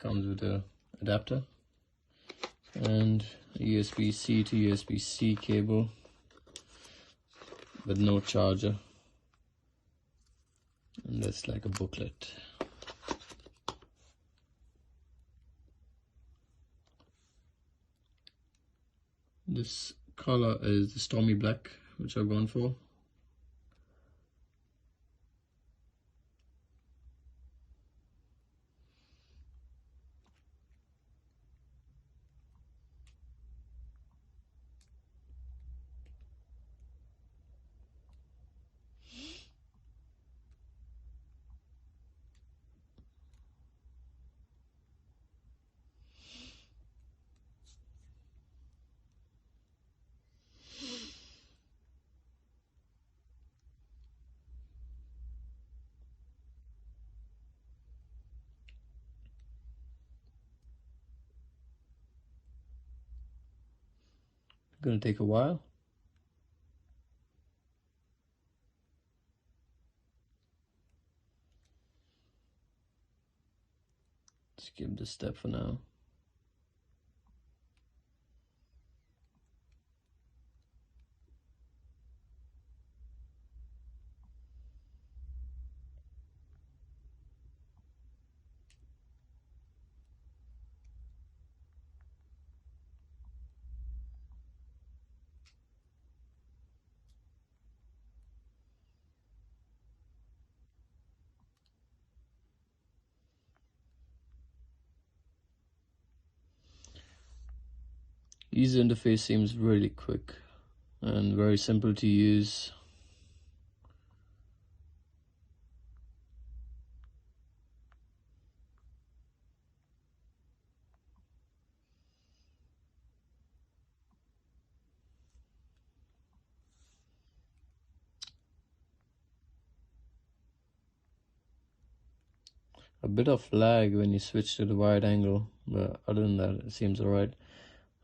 comes with a adapter and a USB-C to USB-C cable with no charger, and that's like a booklet. This color is the Stormy Black, which I've gone for. Gonna take a while. Skip this step for now. User interface seems really quick and very simple to use. A bit of lag when you switch to the wide angle, but other than that it seems alright.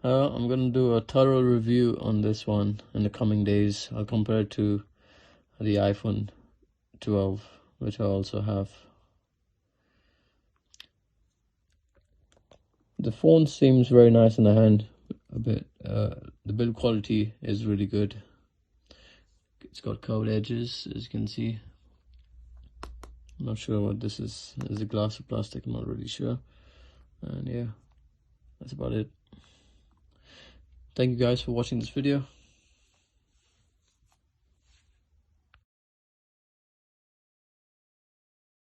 I'm gonna do a thorough review on this one in the coming days. I'll compare it to the iPhone 12, which I also have. The phone seems very nice in the hand. The build quality is really good. It's got curved edges, as you can see. I'm not sure what this is. Is it glass or plastic? I'm not really sure. And yeah, that's about it. Thank you guys for watching this video.